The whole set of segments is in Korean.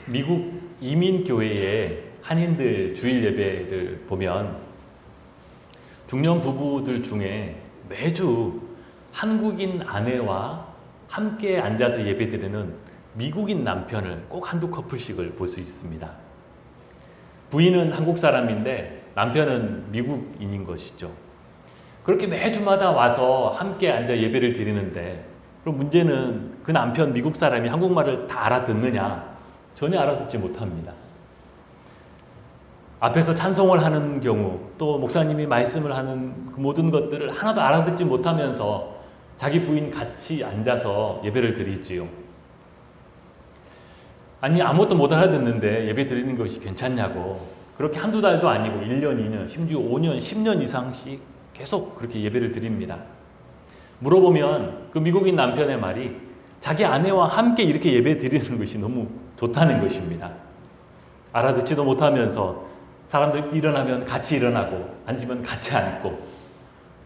미국 이민교회의 한인들 주일 예배를 보면 중년 부부들 중에 매주 한국인 아내와 함께 앉아서 예배드리는 미국인 남편을 꼭 한두 커플씩을 볼 수 있습니다. 부인은 한국 사람인데 남편은 미국인인 것이죠. 그렇게 매주마다 와서 함께 앉아 예배를 드리는데, 그럼 문제는 그 남편 미국 사람이 한국말을 다 알아듣느냐? 전혀 알아듣지 못합니다. 앞에서 찬송을 하는 경우, 또 목사님이 말씀을 하는 그 모든 것들을 하나도 알아듣지 못하면서 자기 부인 같이 앉아서 예배를 드리지요. 아니, 아무것도 못 알아듣는데 예배 드리는 것이 괜찮냐고. 그렇게 한두 달도 아니고 1년, 2년, 심지어 5년, 10년 이상씩 계속 그렇게 예배를 드립니다. 물어보면 그 미국인 남편의 말이 자기 아내와 함께 이렇게 예배 드리는 것이 너무 좋다는 것입니다. 알아듣지도 못하면서 사람들 일어나면 같이 일어나고 앉으면 같이 앉고,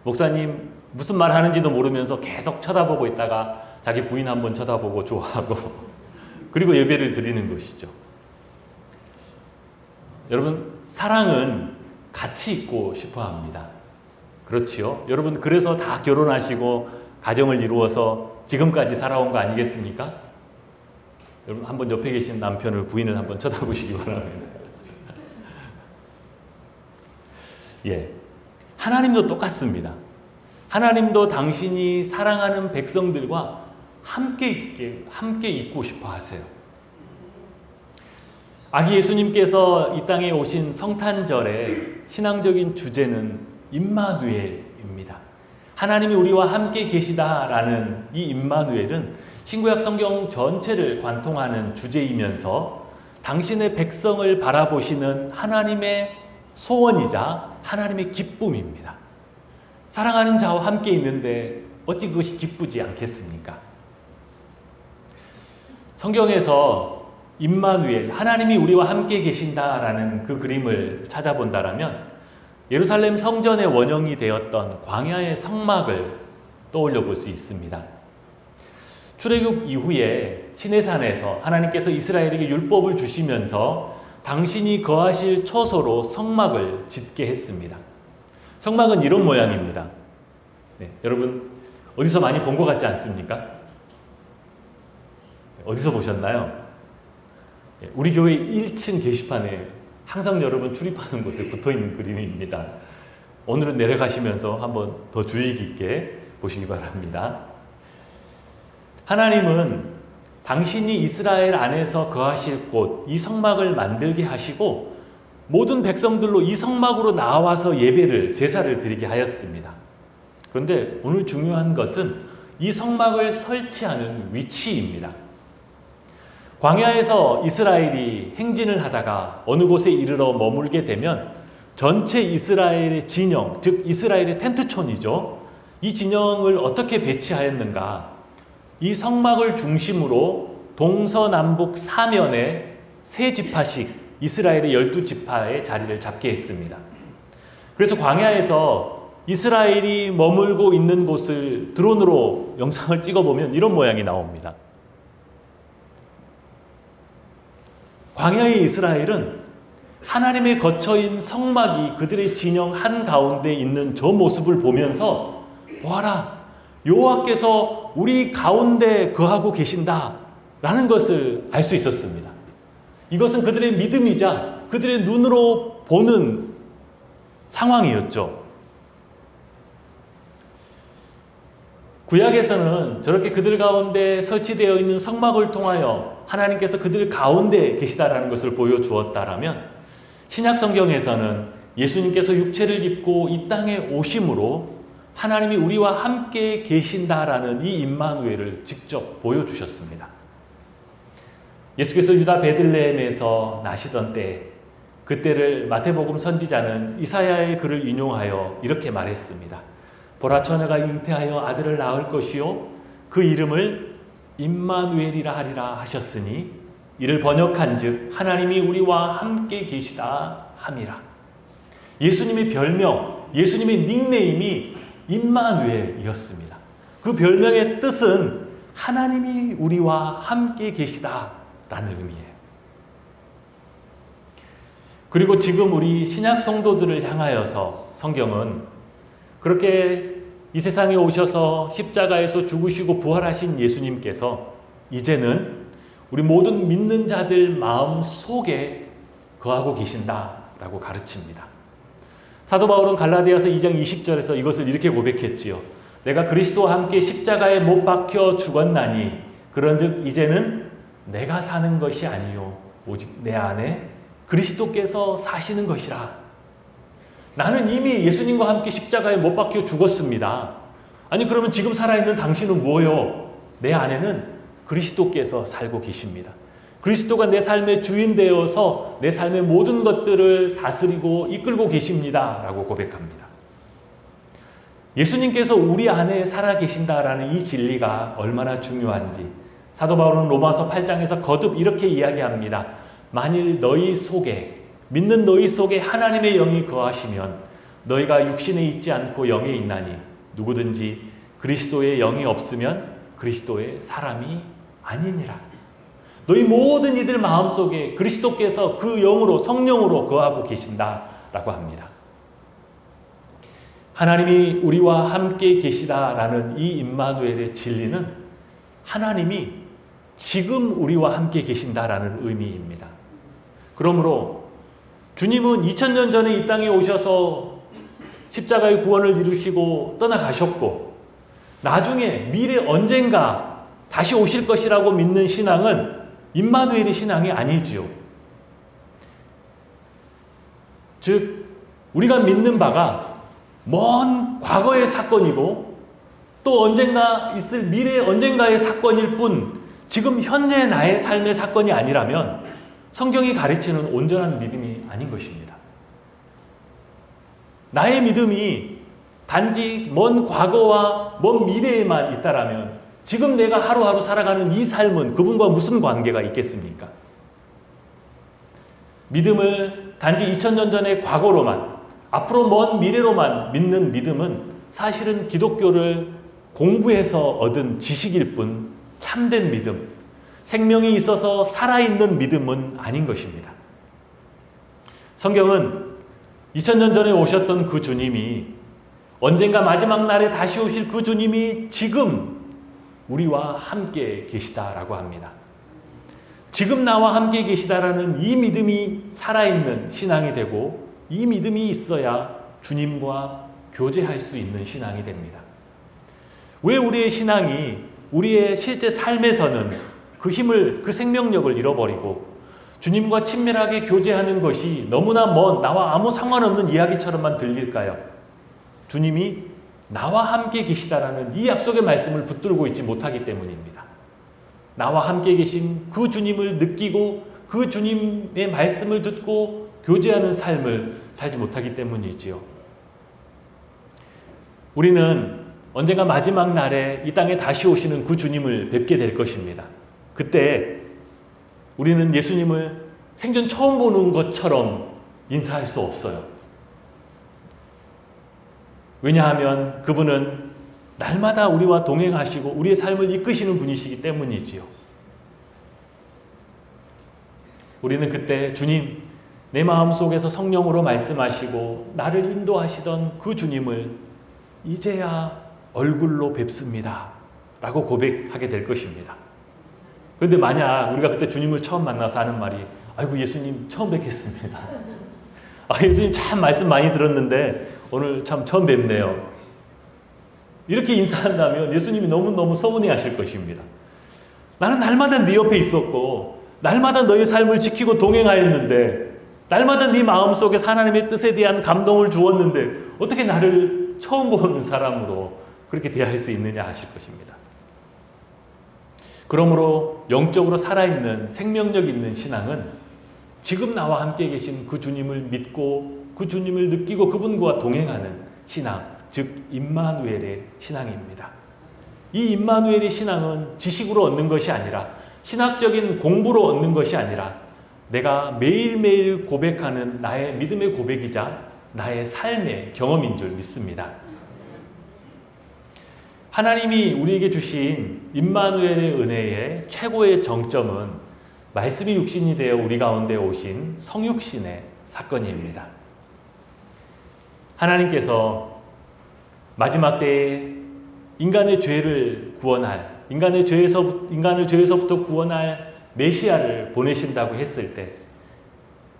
목사님 무슨 말 하는지도 모르면서 계속 쳐다보고 있다가 자기 부인 한번 쳐다보고 좋아하고 그리고 예배를 드리는 것이죠. 여러분, 사랑은 같이 있고 싶어 합니다. 그렇지요? 여러분, 그래서 다 결혼하시고 가정을 이루어서 지금까지 살아온 거 아니겠습니까? 여러분, 한번 옆에 계신 남편을, 부인을 한번 쳐다보시기 바랍니다. 예, 하나님도 똑같습니다. 하나님도 당신이 사랑하는 백성들과 함께 있고 싶어 하세요. 아기 예수님께서 이 땅에 오신 성탄절의 신앙적인 주제는 임마누엘입니다. 하나님이 우리와 함께 계시다라는 이 임마누엘은 신구약 성경 전체를 관통하는 주제이면서 당신의 백성을 바라보시는 하나님의 소원이자 하나님의 기쁨입니다. 사랑하는 자와 함께 있는데 어찌 그것이 기쁘지 않겠습니까? 성경에서 임마누엘, 하나님이 우리와 함께 계신다라는 그 그림을 찾아본다라면 예루살렘 성전의 원형이 되었던 광야의 성막을 떠올려 볼 수 있습니다. 출애굽 이후에 시내산에서 하나님께서 이스라엘에게 율법을 주시면서 당신이 거하실 처소로 성막을 짓게 했습니다. 성막은 이런 모양입니다. 네, 여러분 어디서 많이 본 것 같지 않습니까? 어디서 보셨나요? 우리 교회 1층 게시판에 항상 여러분 출입하는 곳에 붙어있는 그림입니다. 오늘은 내려가시면서 한번 더 주의 깊게 보시기 바랍니다. 하나님은 당신이 이스라엘 안에서 거하실 곳, 이 성막을 만들게 하시고 모든 백성들로 이 성막으로 나와서 예배를, 제사를 드리게 하였습니다. 그런데 오늘 중요한 것은 이 성막을 설치하는 위치입니다. 광야에서 이스라엘이 행진을 하다가 어느 곳에 이르러 머물게 되면 전체 이스라엘의 진영, 즉 이스라엘의 텐트촌이죠. 이 진영을 어떻게 배치하였는가? 이 성막을 중심으로 동서남북 사면에 세 지파씩 이스라엘의 12지파의 자리를 잡게 했습니다. 그래서 광야에서 이스라엘이 머물고 있는 곳을 드론으로 영상을 찍어보면 이런 모양이 나옵니다. 광야의 이스라엘은 하나님의 거처인 성막이 그들의 진영 한가운데 있는 저 모습을 보면서 보아라, 여호와께서 우리 가운데 거하고 계신다 라는 것을 알 수 있었습니다. 이것은 그들의 믿음이자 그들의 눈으로 보는 상황이었죠. 구약에서는 저렇게 그들 가운데 설치되어 있는 성막을 통하여 하나님께서 그들 가운데 계시다라는 것을 보여주었다라면, 신약 성경에서는 예수님께서 육체를 입고 이 땅에 오심으로 하나님이 우리와 함께 계신다라는 이 임마누엘을 직접 보여주셨습니다. 예수께서 유다 베들레헴에서 나시던 때, 그때를 마태복음 선지자는 이사야의 글을 인용하여 이렇게 말했습니다. 보라, 처녀가 잉태하여 아들을 낳을 것이요 그 이름을 임마누엘이라 하리라 하셨으니 이를 번역한즉 하나님이 우리와 함께 계시다 함이라. 예수님의 별명, 예수님의 닉네임이 임마누엘이었습니다. 그 별명의 뜻은 하나님이 우리와 함께 계시다라는 의미예요. 그리고 지금 우리 신약 성도들을 향하여서 성경은 그렇게 이 세상에 오셔서 십자가에서 죽으시고 부활하신 예수님께서 이제는 우리 모든 믿는 자들 마음 속에 거하고 계신다라고 가르칩니다. 사도 바울은 갈라디아서 2장 20절에서 이것을 이렇게 고백했지요. 내가 그리스도와 함께 십자가에 못 박혀 죽었나니 그런즉 이제는 내가 사는 것이 아니요 오직 내 안에 그리스도께서 사시는 것이라. 나는 이미 예수님과 함께 십자가에 못 박혀 죽었습니다. 아니 그러면 지금 살아있는 당신은 뭐요? 내 안에는 그리스도께서 살고 계십니다. 그리스도가 내 삶의 주인 되어서 내 삶의 모든 것들을 다스리고 이끌고 계십니다. 라고 고백합니다. 예수님께서 우리 안에 살아 계신다라는 이 진리가 얼마나 중요한지 사도 바울은 로마서 8장에서 거듭 이렇게 이야기합니다. 만일 너희 속에 믿는 너희 속에 하나님의 영이 거하시면 너희가 육신에 있지 않고 영에 있나니 누구든지 그리스도의 영이 없으면 그리스도의 사람이 아니니라. 너희 모든 이들 마음속에 그리스도께서 그 영으로 성령으로 거하고 계신다라고 합니다. 하나님이 우리와 함께 계시다라는 이 임마누엘의 진리는 하나님이 지금 우리와 함께 계신다라는 의미입니다. 그러므로 주님은 2000년 전에 이 땅에 오셔서 십자가의 구원을 이루시고 떠나가셨고 나중에 미래 언젠가 다시 오실 것이라고 믿는 신앙은 임마누엘의 신앙이 아니지요. 즉 우리가 믿는 바가 먼 과거의 사건이고 또 언젠가 있을 미래 언젠가의 사건일 뿐 지금 현재 나의 삶의 사건이 아니라면 성경이 가르치는 온전한 믿음이 아닌 것입니다. 나의 믿음이 단지 먼 과거와 먼 미래에만 있다라면 지금 내가 하루하루 살아가는 이 삶은 그분과 무슨 관계가 있겠습니까? 믿음을 단지 2000년 전의 과거로만 앞으로 먼 미래로만 믿는 믿음은 사실은 기독교를 공부해서 얻은 지식일 뿐 참된 믿음, 생명이 있어서 살아있는 믿음은 아닌 것입니다. 성경은 2000년 전에 오셨던 그 주님이 언젠가 마지막 날에 다시 오실 그 주님이 지금 우리와 함께 계시다라고 합니다. 지금 나와 함께 계시다라는 이 믿음이 살아있는 신앙이 되고 이 믿음이 있어야 주님과 교제할 수 있는 신앙이 됩니다. 왜 우리의 신앙이 우리의 실제 삶에서는 그 힘을, 그 생명력을 잃어버리고 주님과 친밀하게 교제하는 것이 너무나 먼 나와 아무 상관없는 이야기처럼만 들릴까요? 주님이 나와 함께 계시다라는 이 약속의 말씀을 붙들고 있지 못하기 때문입니다. 나와 함께 계신 그 주님을 느끼고 그 주님의 말씀을 듣고 교제하는 삶을 살지 못하기 때문이지요. 우리는 언젠가 마지막 날에 이 땅에 다시 오시는 그 주님을 뵙게 될 것입니다. 그때 우리는 예수님을 생전 처음 보는 것처럼 인사할 수 없어요. 왜냐하면 그분은 날마다 우리와 동행하시고 우리의 삶을 이끄시는 분이시기 때문이지요. 우리는 그때 주님, 내 마음속에서 성령으로 말씀하시고 나를 인도하시던 그 주님을 이제야 얼굴로 뵙습니다 라고 고백하게 될 것입니다. 그런데 만약 우리가 그때 주님을 처음 만나서 하는 말이 아이고 예수님 처음 뵙겠습니다. 예수님 참 말씀 많이 들었는데 오늘 참 처음 뵙네요. 이렇게 인사한다면 예수님이 너무너무 서운해 하실 것입니다. 나는 날마다 네 옆에 있었고 날마다 너의 삶을 지키고 동행하였는데 날마다 네 마음속에 하나님의 뜻에 대한 감동을 주었는데 어떻게 나를 처음 보는 사람으로 그렇게 대할 수 있느냐 하실 것입니다. 그러므로 영적으로 살아있는 생명력 있는 신앙은 지금 나와 함께 계신 그 주님을 믿고 그 주님을 느끼고 그분과 동행하는 신앙, 즉 임마누엘의 신앙입니다. 이 임마누엘의 신앙은 지식으로 얻는 것이 아니라 신학적인 공부로 얻는 것이 아니라 내가 매일매일 고백하는 나의 믿음의 고백이자 나의 삶의 경험인 줄 믿습니다. 하나님이 우리에게 주신 임마누엘의 은혜의 최고의 정점은 말씀이 육신이 되어 우리 가운데 오신 성육신의 사건입니다. 하나님께서 마지막 때에 인간의 죄를 구원할, 인간을 죄에서부터 구원할 메시아를 보내신다고 했을 때,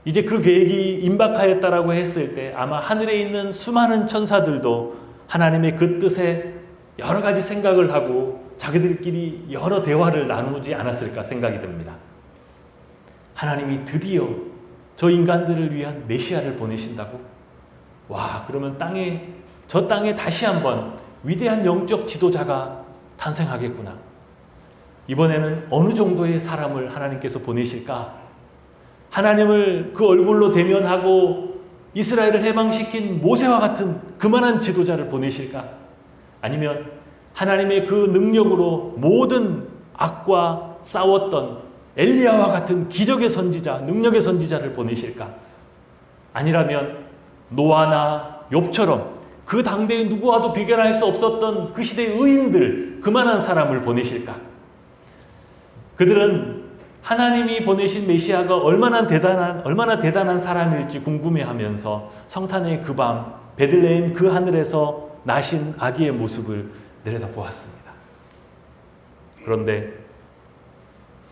이제 그 계획이 임박하였다라고 했을 때 아마 하늘에 있는 수많은 천사들도 하나님의 그 뜻에 여러 가지 생각을 하고 자기들끼리 여러 대화를 나누지 않았을까 생각이 듭니다. 하나님이 드디어 저 인간들을 위한 메시아를 보내신다고? 와, 그러면 저 땅에 다시 한번 위대한 영적 지도자가 탄생하겠구나. 이번에는 어느 정도의 사람을 하나님께서 보내실까? 하나님을 그 얼굴로 대면하고 이스라엘을 해방시킨 모세와 같은 그만한 지도자를 보내실까? 아니면 하나님의 그 능력으로 모든 악과 싸웠던 엘리야와 같은 기적의 선지자, 능력의 선지자를 보내실까? 아니라면 노아나 욥처럼 그 당대의 누구와도 비교할 수 없었던 그 시대의 의인들, 그만한 사람을 보내실까? 그들은 하나님이 보내신 메시아가 얼마나 대단한 사람일지 궁금해하면서 성탄의 그 밤 베들레헴 그 하늘에서 나신 아기의 모습을 내려다보았습니다. 그런데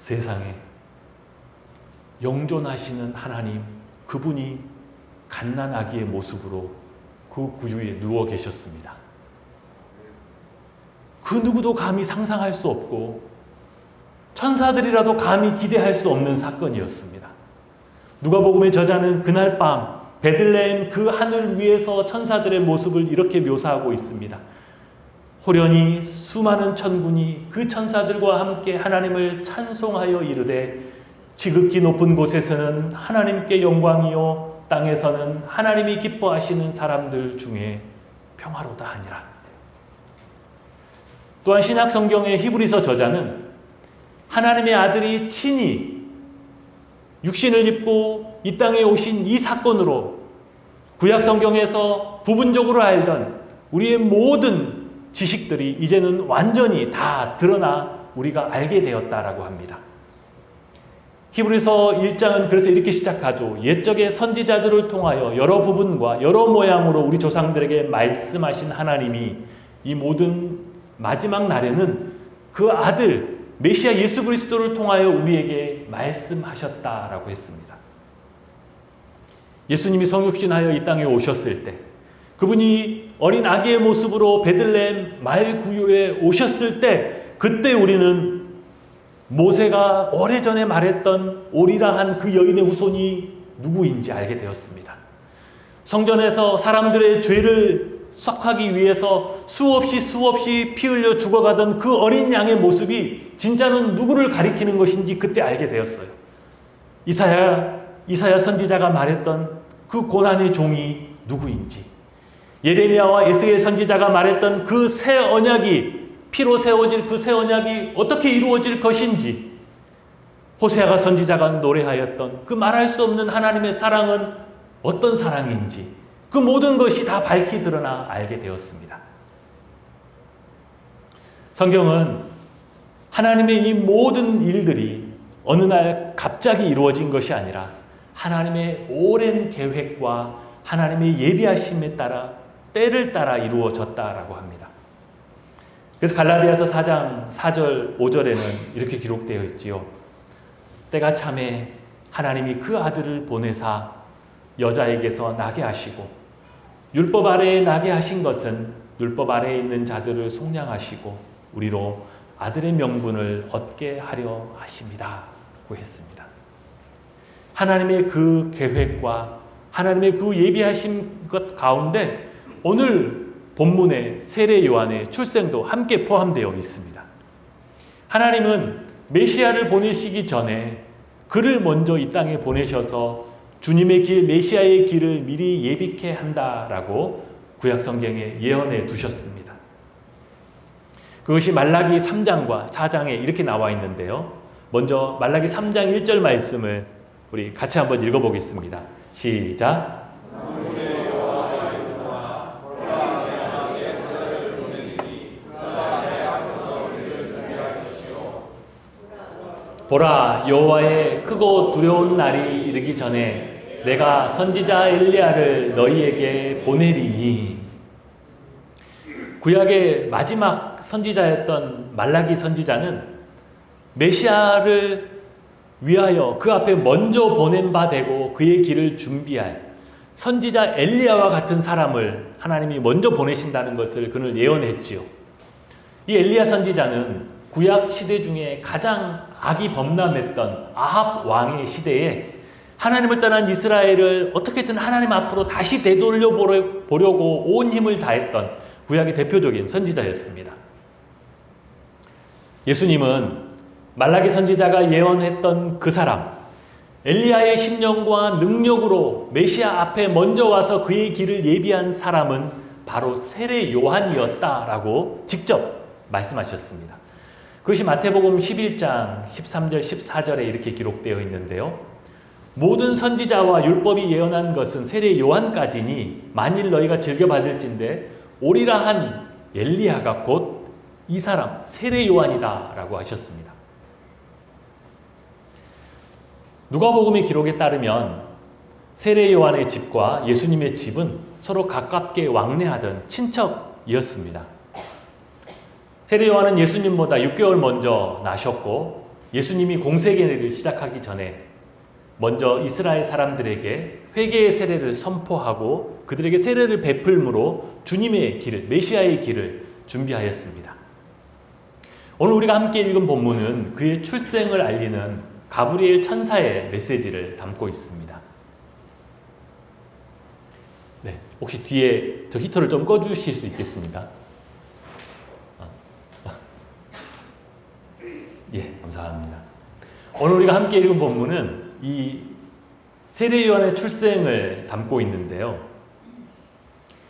세상에 영존하시는 하나님, 그분이 갓난 아기의 모습으로 그 구유에 누워 계셨습니다. 그 누구도 감히 상상할 수 없고 천사들이라도 감히 기대할 수 없는 사건이었습니다. 누가복음의 저자는 그날 밤 베들레헴 그 하늘 위에서 천사들의 모습을 이렇게 묘사하고 있습니다. 호련히 수많은 천군이 그 천사들과 함께 하나님을 찬송하여 이르되 지극히 높은 곳에서는 하나님께 영광이요 땅에서는 하나님이 기뻐하시는 사람들 중에 평화로다 하니라. 또한 신약 성경의 히브리서 저자는 하나님의 아들이 친히 육신을 입고 이 땅에 오신 이 사건으로 구약 성경에서 부분적으로 알던 우리의 모든 지식들이 이제는 완전히 다 드러나 우리가 알게 되었다라고 합니다. 히브리서 1장은 그래서 이렇게 시작하죠. 옛적의 선지자들을 통하여 여러 부분과 여러 모양으로 우리 조상들에게 말씀하신 하나님이 이 모든 마지막 날에는 그 아들 메시아 예수 그리스도를 통하여 우리에게 말씀하셨다라고 했습니다. 예수님이 성육신하여 이 땅에 오셨을 때, 그분이 어린 아기의 모습으로 베들레헴 마을 구유에 오셨을 때, 그때 우리는 모세가 오래전에 말했던 오리라 한 그 여인의 후손이 누구인지 알게 되었습니다. 성전에서 사람들의 죄를 썩하기 위해서 수없이 피 흘려 죽어가던 그 어린 양의 모습이 진짜는 누구를 가리키는 것인지 그때 알게 되었어요. 이사야 선지자가 말했던 그 고난의 종이 누구인지, 예레미야와 에스겔 선지자가 말했던 그 새 언약이 피로 세워질 그 새 언약이 어떻게 이루어질 것인지, 호세아가 선지자가 노래하였던 그 말할 수 없는 하나님의 사랑은 어떤 사랑인지, 그 모든 것이 다 밝히 드러나 알게 되었습니다. 성경은 하나님의 이 모든 일들이 어느 날 갑자기 이루어진 것이 아니라 하나님의 오랜 계획과 하나님의 예비하심에 따라 때를 따라 이루어졌다라고 합니다. 그래서 갈라디아서 4장 4절 5절에는 이렇게 기록되어 있지요. 때가 참에 하나님이 그 아들을 보내사 여자에게서 나게 하시고, 율법 아래에 나게 하신 것은 율법 아래에 있는 자들을 속량하시고 우리로 아들의 명분을 얻게 하려 하십니다 라고 했습니다. 하나님의 그 계획과 하나님의 그 예비하신 것 가운데 오늘 본문의 세례 요한의 출생도 함께 포함되어 있습니다. 하나님은 메시아를 보내시기 전에 그를 먼저 이 땅에 보내셔서 주님의 길, 메시아의 길을 미리 예비케 한다라고 구약 성경에 예언해 두셨습니다. 그것이 말라기 3장과 4장에 이렇게 나와 있는데요. 먼저 말라기 3장 1절 말씀을 우리 같이 한번 읽어보겠습니다. 시작. 보라, 여호와의 크고 두려운 날이 이르기 전에 내가 선지자 엘리야를 너희에게 보내리니. 구약의 마지막 선지자였던 말라기 선지자는 메시아를 위하여 그 앞에 먼저 보낸 바 되고 그의 길을 준비할 선지자 엘리야와 같은 사람을 하나님이 먼저 보내신다는 것을 그는 예언했지요. 이 엘리야 선지자는 구약 시대 중에 가장 악이 범람했던 아합 왕의 시대에 하나님을 떠난 이스라엘을 어떻게든 하나님 앞으로 다시 되돌려 보려고 온 힘을 다했던 구약의 대표적인 선지자였습니다. 예수님은 말라기 선지자가 예언했던 그 사람, 엘리야의 심령과 능력으로 메시아 앞에 먼저 와서 그의 길을 예비한 사람은 바로 세례 요한이었다라고 직접 말씀하셨습니다. 그것이 마태복음 11장 13절 14절에 이렇게 기록되어 있는데요. 모든 선지자와 율법이 예언한 것은 세례 요한까지니 만일 너희가 즐겨받을진대 오리라 한 엘리야가 곧 이 사람 세례 요한이다 라고 하셨습니다. 누가복음의 기록에 따르면 세례 요한의 집과 예수님의 집은 서로 가깝게 왕래하던 친척이었습니다. 세례 요한은 예수님보다 6개월 먼저 나셨고 예수님이 공세계를 시작하기 전에 먼저 이스라엘 사람들에게 회개의 세례를 선포하고 그들에게 세례를 베풀므로 주님의 길을, 메시아의 길을 준비하였습니다. 오늘 우리가 함께 읽은 본문은 그의 출생을 알리는 가브리엘 천사의 메시지를 담고 있습니다. 네, 혹시 뒤에 저 히터를 좀 꺼주실 수 있겠습니까? 예, 감사합니다. 오늘 우리가 함께 읽은 본문은 이 세례 요한의 출생을 담고 있는데요.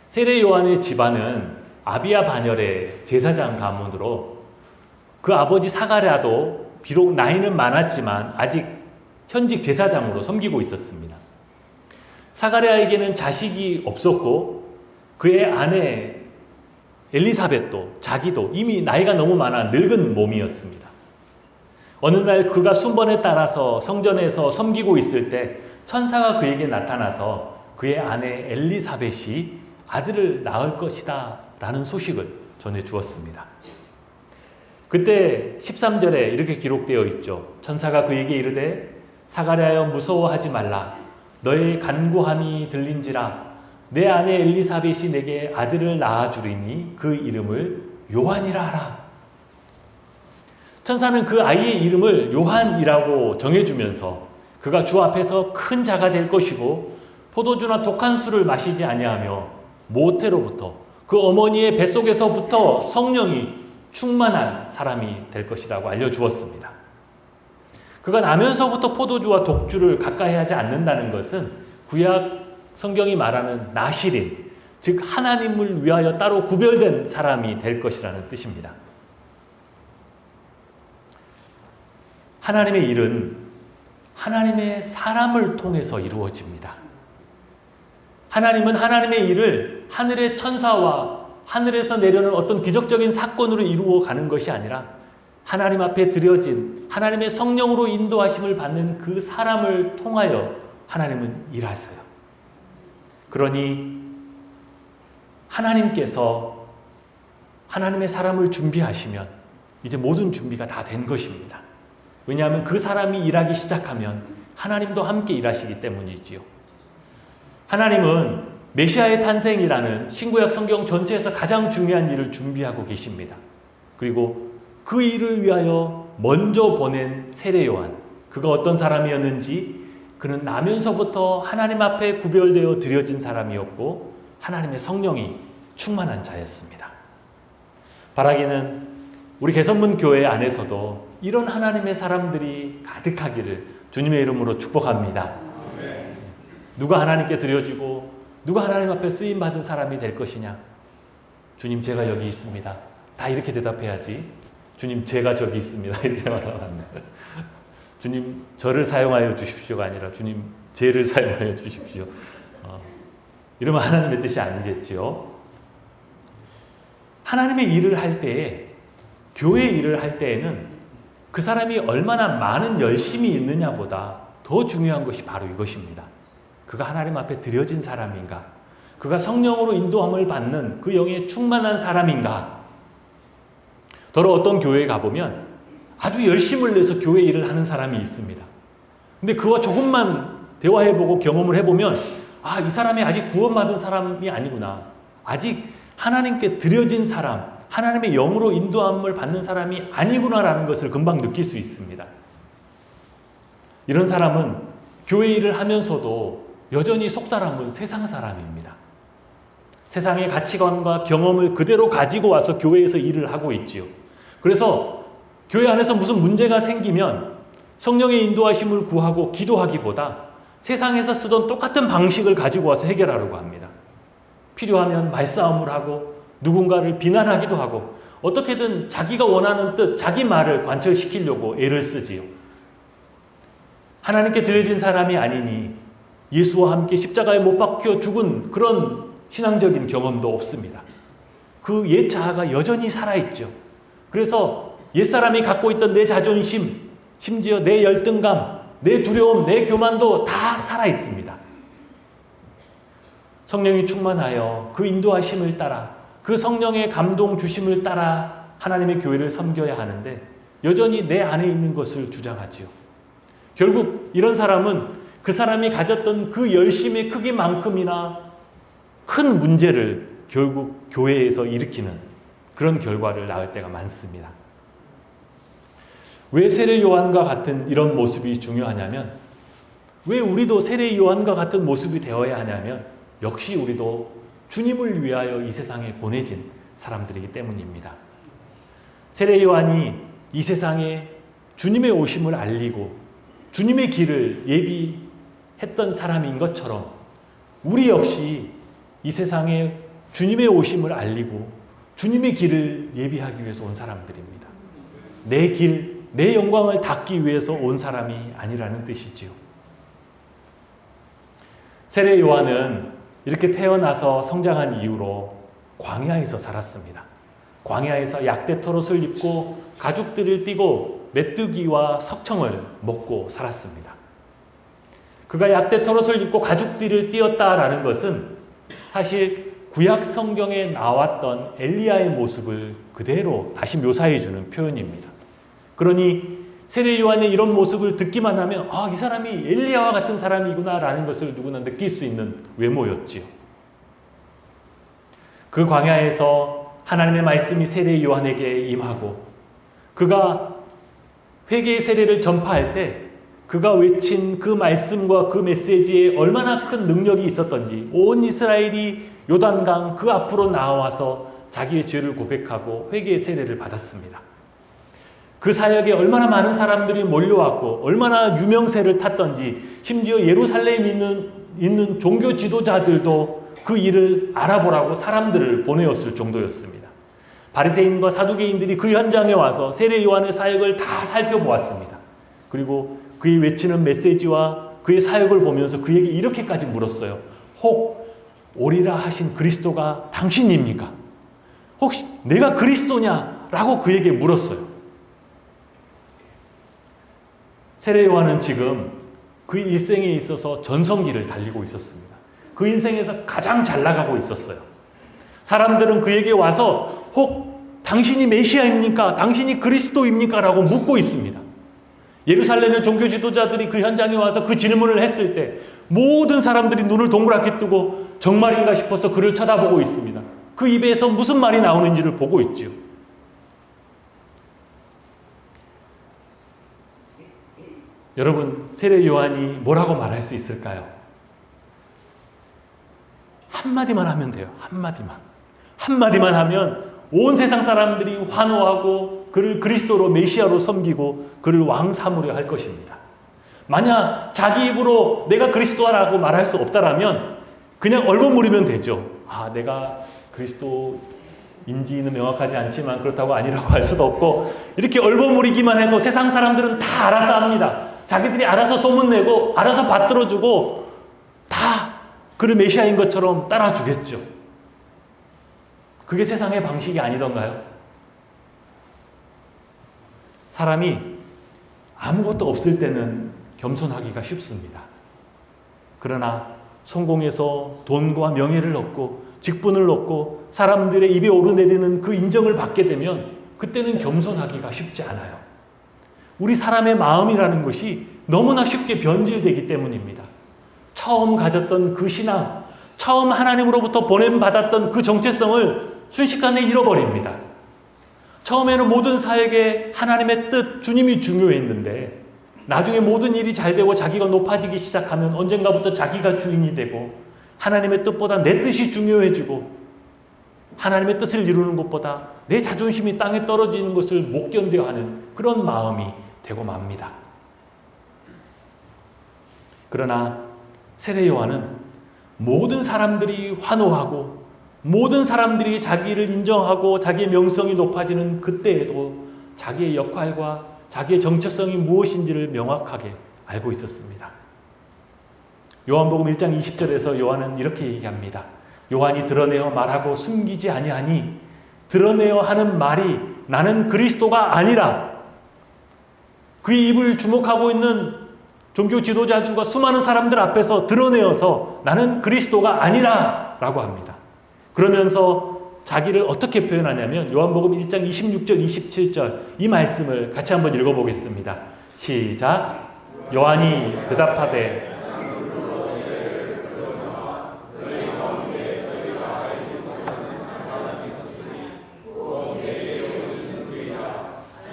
세례 요한의 집안은 아비야 반열의 제사장 가문으로 그 아버지 사가랴도 비록 나이는 많았지만 아직 현직 제사장으로 섬기고 있었습니다. 사가랴에게는 자식이 없었고 그의 아내 엘리사벳도 자기도 이미 나이가 너무 많아 늙은 몸이었습니다. 어느 날 그가 순번에 따라서 성전에서 섬기고 있을 때 천사가 그에게 나타나서 그의 아내 엘리사벳이 아들을 낳을 것이다 라는 소식을 전해주었습니다. 그때 13절에 이렇게 기록되어 있죠. 천사가 그에게 이르되 사가랴여 무서워하지 말라. 너의 간구함이 들린지라. 내 아내 엘리사벳이 내게 아들을 낳아주리니 그 이름을 요한이라 하라. 천사는 그 아이의 이름을 요한이라고 정해주면서 그가 주 앞에서 큰 자가 될 것이고 포도주나 독한 술을 마시지 아니하며 모태로부터 그 어머니의 뱃속에서부터 성령이 충만한 사람이 될 것이라고 알려주었습니다. 그가 나면서부터 포도주와 독주를 가까이 하지 않는다는 것은 구약 성경이 말하는 나실인, 즉 하나님을 위하여 따로 구별된 사람이 될 것이라는 뜻입니다. 하나님의 일은 하나님의 사람을 통해서 이루어집니다. 하나님은 하나님의 일을 하늘의 천사와 하늘에서 내려오는 어떤 기적적인 사건으로 이루어 가는 것이 아니라 하나님 앞에 드려진 하나님의 성령으로 인도하심을 받는 그 사람을 통하여 하나님은 일하세요. 그러니 하나님께서 하나님의 사람을 준비하시면 이제 모든 준비가 다 된 것입니다. 왜냐하면 그 사람이 일하기 시작하면 하나님도 함께 일하시기 때문이지요. 하나님은 메시아의 탄생이라는 신구약 성경 전체에서 가장 중요한 일을 준비하고 계십니다. 그리고 그 일을 위하여 먼저 보낸 세례 요한, 그가 어떤 사람이었는지 그는 나면서부터 하나님 앞에 구별되어 드려진 사람이었고 하나님의 성령이 충만한 자였습니다. 바라기는 우리 개선문 교회 안에서도 이런 하나님의 사람들이 가득하기를 주님의 이름으로 축복합니다. 누가 하나님께 드려지고 누가 하나님 앞에 쓰임받은 사람이 될 것이냐? 주님, 제가 여기 있습니다. 다 이렇게 대답해야지. 주님, 제가 저기 있습니다. 이렇게 말하면 안 돼요. 주님, 저를 사용하여 주십시오가 아니라 주님, 죄를 사용하여 주십시오. 이러면 하나님의 뜻이 아니겠지요. 하나님의 일을 할 때에, 교회 일을 할 때에는 그 사람이 얼마나 많은 열심이 있느냐보다 더 중요한 것이 바로 이것입니다. 그가 하나님 앞에 드려진 사람인가? 그가 성령으로 인도함을 받는 그 영에 충만한 사람인가? 더러 어떤 교회에 가보면 아주 열심을 내서 교회 일을 하는 사람이 있습니다. 근데 그와 조금만 대화해보고 경험을 해보면 아, 이 사람이 아직 구원받은 사람이 아니구나. 아직 하나님께 드려진 사람, 하나님의 영으로 인도함을 받는 사람이 아니구나라는 것을 금방 느낄 수 있습니다. 이런 사람은 교회 일을 하면서도 여전히 속사람은 세상 사람입니다. 세상의 가치관과 경험을 그대로 가지고 와서 교회에서 일을 하고 있지요. 그래서 교회 안에서 무슨 문제가 생기면 성령의 인도하심을 구하고 기도하기보다 세상에서 쓰던 똑같은 방식을 가지고 와서 해결하려고 합니다. 필요하면 말싸움을 하고 누군가를 비난하기도 하고 어떻게든 자기가 원하는 뜻, 자기 말을 관철시키려고 애를 쓰지요. 하나님께 드려진 사람이 아니니 예수와 함께 십자가에 못 박혀 죽은 그런 신앙적인 경험도 없습니다. 그 옛 자아가 여전히 살아있죠. 그래서 옛사람이 갖고 있던 내 자존심, 심지어 내 열등감, 내 두려움, 내 교만도 다 살아있습니다. 성령이 충만하여 그 인도하심을 따라 그 성령의 감동 주심을 따라 하나님의 교회를 섬겨야 하는데 여전히 내 안에 있는 것을 주장하지요. 결국 이런 사람은 그 사람이 가졌던 그 열심의 크기만큼이나 큰 문제를 결국 교회에서 일으키는 그런 결과를 낳을 때가 많습니다. 왜 세례 요한과 같은 이런 모습이 중요하냐면, 왜 우리도 세례 요한과 같은 모습이 되어야 하냐면 역시 우리도 주님을 위하여 이 세상에 보내진 사람들이기 때문입니다. 세례 요한이 이 세상에 주님의 오심을 알리고 주님의 길을 예비했던 사람인 것처럼 우리 역시 이 세상에 주님의 오심을 알리고 주님의 길을 예비하기 위해서 온 사람들입니다. 내 길, 내 영광을 닦기 위해서 온 사람이 아니라는 뜻이지요. 세례 요한은 이렇게 태어나서 성장한 이후로 광야에서 살았습니다. 광야에서 약대 털옷을 입고 가죽들을 띠고 메뚜기와 석청을 먹고 살았습니다. 그가 약대 털옷을 입고 가죽들을 띠었다라는 것은 사실 구약 성경에 나왔던 엘리야의 모습을 그대로 다시 묘사해 주는 표현입니다. 그러니 세례 요한의 이런 모습을 듣기만 하면 아, 이 사람이 엘리야와 같은 사람이구나라는 것을 누구나 느낄 수 있는 외모였지요. 그 광야에서 하나님의 말씀이 세례 요한에게 임하고 그가 회개의 세례를 전파할 때 그가 외친 그 말씀과 그 메시지에 얼마나 큰 능력이 있었던지 온 이스라엘이 요단강 그 앞으로 나와서 자기의 죄를 고백하고 회개의 세례를 받았습니다. 그 사역에 얼마나 많은 사람들이 몰려왔고 얼마나 유명세를 탔던지 심지어 예루살렘에 있는 종교 지도자들도 그 일을 알아보라고 사람들을 보내었을 정도였습니다. 바리새인과 사두개인들이 그 현장에 와서 세례 요한의 사역을 다 살펴보았습니다. 그리고 그의 외치는 메시지와 그의 사역을 보면서 그에게 이렇게까지 물었어요. 혹 오리라 하신 그리스도가 당신입니까? 혹시 내가 그리스도냐? 라고 그에게 물었어요. 세례 요한은 지금 그 일생에 있어서 전성기를 달리고 있었습니다. 그 인생에서 가장 잘 나가고 있었어요. 사람들은 그에게 와서 혹 당신이 메시아입니까? 당신이 그리스도입니까? 라고 묻고 있습니다. 예루살렘의 종교 지도자들이 그 현장에 와서 그 질문을 했을 때 모든 사람들이 눈을 동그랗게 뜨고 정말인가 싶어서 그를 쳐다보고 있습니다. 그 입에서 무슨 말이 나오는지를 보고 있지요. 여러분, 세례 요한이 뭐라고 말할 수 있을까요? 한마디만 하면 돼요. 한마디만 하면 온 세상 사람들이 환호하고 그를 그리스도로 메시아로 섬기고 그를 왕 삼으려 할 것입니다. 만약 자기 입으로 내가 그리스도라고 말할 수 없다라면 그냥 얼버무리면 되죠. 아, 내가 그리스도인지는 명확하지 않지만 그렇다고 아니라고 할 수도 없고 이렇게 얼버무리기만 해도 세상 사람들은 다 알아서 합니다. 자기들이 알아서 소문내고 알아서 받들어주고 다 그를 메시아인 것처럼 따라주겠죠. 그게 세상의 방식이 아니던가요? 사람이 아무것도 없을 때는 겸손하기가 쉽습니다. 그러나 성공해서 돈과 명예를 얻고 직분을 얻고 사람들의 입에 오르내리는 그 인정을 받게 되면 그때는 겸손하기가 쉽지 않아요. 우리 사람의 마음이라는 것이 너무나 쉽게 변질되기 때문입니다. 처음 가졌던 그 신앙, 처음 하나님으로부터 보냄받았던 그 정체성을 순식간에 잃어버립니다. 처음에는 모든 사역에 하나님의 뜻, 주님이 중요했는데 나중에 모든 일이 잘 되고 자기가 높아지기 시작하면 언젠가부터 자기가 주인이 되고 하나님의 뜻보다 내 뜻이 중요해지고 하나님의 뜻을 이루는 것보다 내 자존심이 땅에 떨어지는 것을 못 견뎌하는 그런 마음이 되고 맙니다. 그러나 세례 요한은 모든 사람들이 환호하고 모든 사람들이 자기를 인정하고 자기의 명성이 높아지는 그때에도 자기의 역할과 자기의 정체성이 무엇인지를 명확하게 알고 있었습니다. 요한복음 1장 20절에서 요한은 이렇게 얘기합니다. 요한이 드러내어 말하고 숨기지 아니하니 드러내어 하는 말이 나는 그리스도가 아니라 그 입을 주목하고 있는 종교 지도자들과 수많은 사람들 앞에서 드러내어서 나는 그리스도가 아니라 라고 합니다. 그러면서 자기를 어떻게 표현하냐면 요한복음 1장 26절 27절 이 말씀을 같이 한번 읽어보겠습니다. 시작. 요한이 대답하되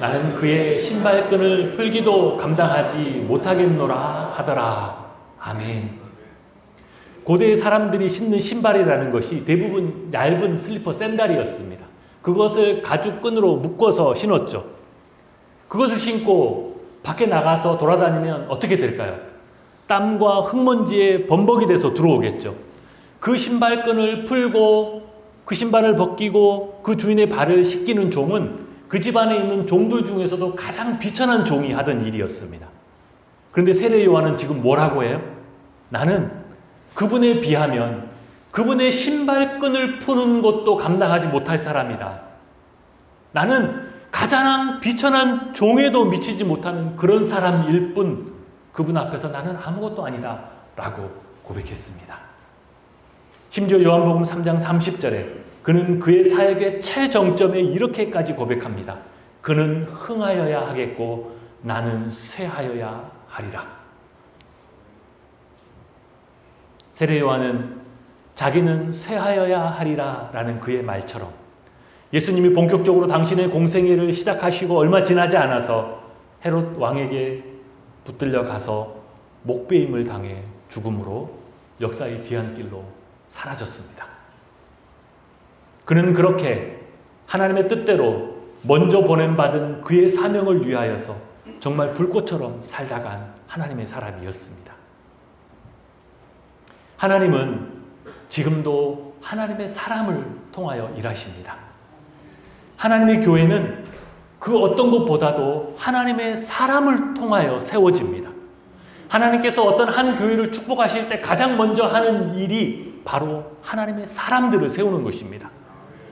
나는 그의 신발끈을 풀기도 감당하지 못하겠노라 하더라. 아멘. 고대의 사람들이 신는 신발이라는 것이 대부분 얇은 슬리퍼 샌들이었습니다. 그것을 가죽끈으로 묶어서 신었죠. 그것을 신고 밖에 나가서 돌아다니면 어떻게 될까요? 땀과 흙먼지에 범벅이 돼서 들어오겠죠. 그 신발끈을 풀고 그 신발을 벗기고 그 주인의 발을 씻기는 종은 그 집안에 있는 종들 중에서도 가장 비천한 종이 하던 일이었습니다. 그런데 세례 요한은 지금 뭐라고 해요? 나는 그분에 비하면 그분의 신발끈을 푸는 것도 감당하지 못할 사람이다. 나는 가장 비천한 종에도 미치지 못하는 그런 사람일 뿐 그분 앞에서 나는 아무것도 아니다 라고 고백했습니다. 심지어 요한복음 3장 30절에 그는 그의 사역의 최정점에 이렇게까지 고백합니다. 그는 흥하여야 하겠고 나는 쇠하여야 하리라. 세례 요한은 자기는 쇠하여야 하리라 라는 그의 말처럼 예수님이 본격적으로 당신의 공생애를 시작하시고 얼마 지나지 않아서 헤롯 왕에게 붙들려 가서 목베임을 당해 죽음으로 역사의 뒤안길로 사라졌습니다. 그는 그렇게 하나님의 뜻대로 먼저 보냄받은 그의 사명을 위하여서 정말 불꽃처럼 살다간 하나님의 사람이었습니다. 하나님은 지금도 하나님의 사람을 통하여 일하십니다. 하나님의 교회는 그 어떤 것보다도 하나님의 사람을 통하여 세워집니다. 하나님께서 어떤 한 교회를 축복하실 때 가장 먼저 하는 일이 바로 하나님의 사람들을 세우는 것입니다.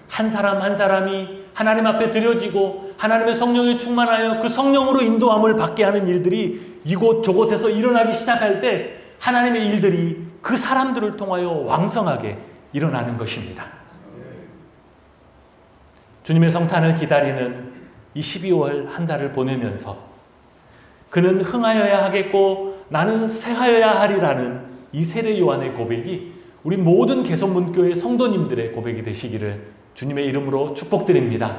한 사람 한 사람이 하나님 앞에 드려지고 하나님의 성령에 충만하여 그 성령으로 인도함을 받게 하는 일들이 이곳 저곳에서 일어나기 시작할 때 하나님의 일들이 그 사람들을 통하여 왕성하게 일어나는 것입니다. 주님의 성탄을 기다리는 이 12월 한 달을 보내면서 그는 흥하여야 하겠고 나는 쇠하여야 하리라는 이 세례 요한의 고백이 우리 모든 개성문교회 성도님들의 고백이 되시기를 주님의 이름으로 축복드립니다.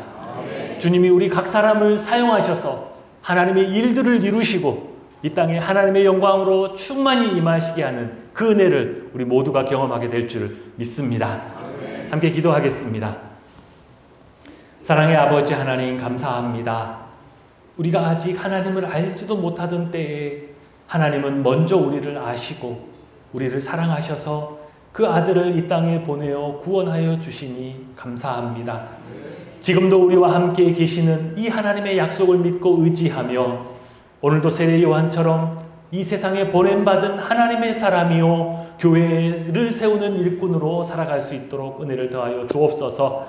주님이 우리 각 사람을 사용하셔서 하나님의 일들을 이루시고 이 땅에 하나님의 영광으로 충만히 임하시게 하는 그 은혜를 우리 모두가 경험하게 될 줄 믿습니다. 함께 기도하겠습니다. 사랑의 아버지 하나님 감사합니다. 우리가 아직 하나님을 알지도 못하던 때에 하나님은 먼저 우리를 아시고 우리를 사랑하셔서 그 아들을 이 땅에 보내어 구원하여 주시니 감사합니다. 지금도 우리와 함께 계시는 이 하나님의 약속을 믿고 의지하며 오늘도 세례 요한처럼 이 세상에 보냄받은 하나님의 사람이요 교회를 세우는 일꾼으로 살아갈 수 있도록 은혜를 더하여 주옵소서.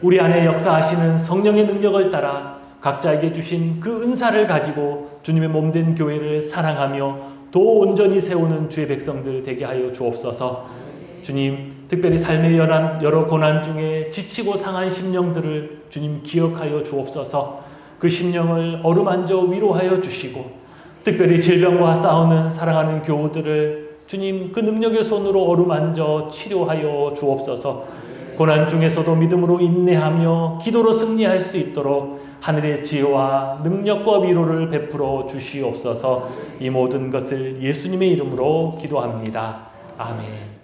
우리 안에 역사하시는 성령의 능력을 따라 각자에게 주신 그 은사를 가지고 주님의 몸된 교회를 사랑하며 더 온전히 세우는 주의 백성들 되게 하여 주옵소서. 주님, 특별히 삶의 여러 고난 중에 지치고 상한 심령들을 주님 기억하여 주옵소서. 그 심령을 어루만져 위로하여 주시고, 특별히 질병과 싸우는 사랑하는 교우들을 주님 그 능력의 손으로 어루만져 치료하여 주옵소서. 고난 중에서도 믿음으로 인내하며 기도로 승리할 수 있도록 하늘의 지혜와 능력과 위로를 베풀어 주시옵소서. 이 모든 것을 예수님의 이름으로 기도합니다. 아멘.